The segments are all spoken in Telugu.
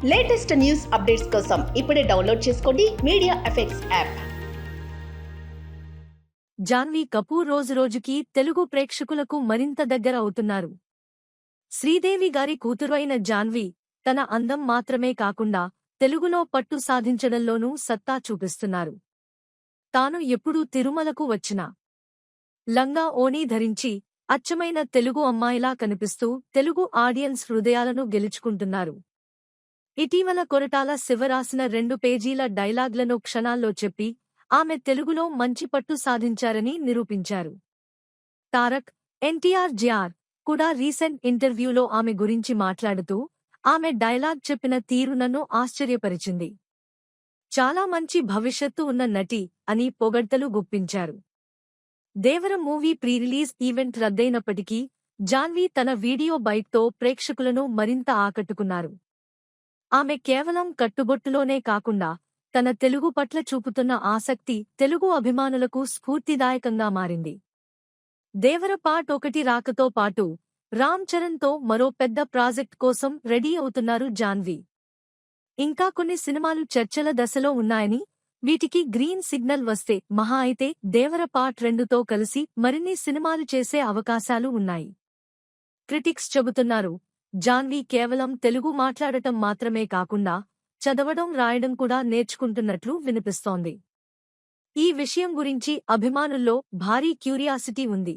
లేటెస్ట్ న్యూస్ అప్డేట్స్ కోసం ఇప్పుడే డౌన్లోడ్ చేసుకోండి media effects app. Janhvi Kapoor రోజురోజుకి తెలుగు ప్రేక్షకులకు మరింత దగ్గర అవుతున్నారు. శ్రీదేవి గారి కూతురు అయిన జాన్వీ తన అందం మాత్రమే కాకుండా తెలుగులో పట్టు సాధించడంలోనూ సత్తా చూపిస్తున్నారు. తాను ఎప్పుడూ తిరుమలకు వచ్చినా లంగా ఓణీ ధరించి అచ్చమైన తెలుగు అమ్మాయిలా కనిపిస్తూ తెలుగు ఆడియన్స్ హృదయాలను గెలుచుకుంటున్నారు. ఇటీవల కొరటాల శివ రాసిన 2 పేజీల డైలాగ్లను క్షణాల్లో చెప్పి ఆమె తెలుగులో మంచి పట్టు సాధించారని నిరూపించారు. తారక్, ఎన్టీఆర్ జేఆర్ కూడా రీసెంట్ ఇంటర్వ్యూలో ఆమె గురించి మాట్లాడుతూ ఆమె డైలాగ్ చెప్పిన తీరు నన్ను ఆశ్చర్యపరిచింది. చాలా మంచి భవిష్యత్తు ఉన్న నటి అని పొగడ్తలు గుప్పించారు. Devara movie pre release event రద్దయినప్పటికీ జాన్వీ తన వీడియో బైట్తో ప్రేక్షకులను మరింత ఆకట్టుకున్నారు. ఆమె కేవలం కట్టుబొట్టులోనే కాకుండా తన తెలుగు పట్ల చూపుతున్న ఆసక్తి తెలుగు అభిమానులకు స్ఫూర్తిదాయకంగా మారింది. దేవర పార్ట్ 1 రాకతో పాటు రామ్ చరణ్తో మరో పెద్ద ప్రాజెక్ట్ కోసం రెడీ అవుతున్నారు జాన్వీ. ఇంకా కొన్ని సినిమాలు చర్చల దశలో ఉన్నాయని, వీటికి గ్రీన్ సిగ్నల్ వస్తే మహా అయితే దేవర పార్ట్ 2తో కలిసి మరిన్ని సినిమాలు చేసే అవకాశాలు ఉన్నాయి. క్రిటిక్స్ చెబుతున్నారు, జాన్వీ కేవలం తెలుగు మాట్లాడటం మాత్రమే కాకుండా చదవడం రాయడం కూడా నేర్చుకుంటున్నట్లు వినిపిస్తోంది. ఈ విషయం గురించి అభిమానుల్లో భారీ క్యూరియాసిటీ ఉంది.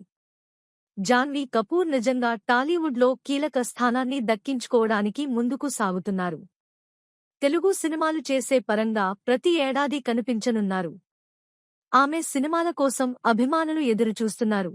జాన్వీ కపూర్ నిజంగా టాలీవుడ్లో కీలక స్థానాన్ని దక్కించుకోవడానికి ముందుకు సాగుతున్నారు. తెలుగు సినిమాలు చేసే పరంగా ప్రతి ఏడాది కనిపించనున్నారు. ఆమె సినిమాల కోసం అభిమానులు ఎదురుచూస్తున్నారు.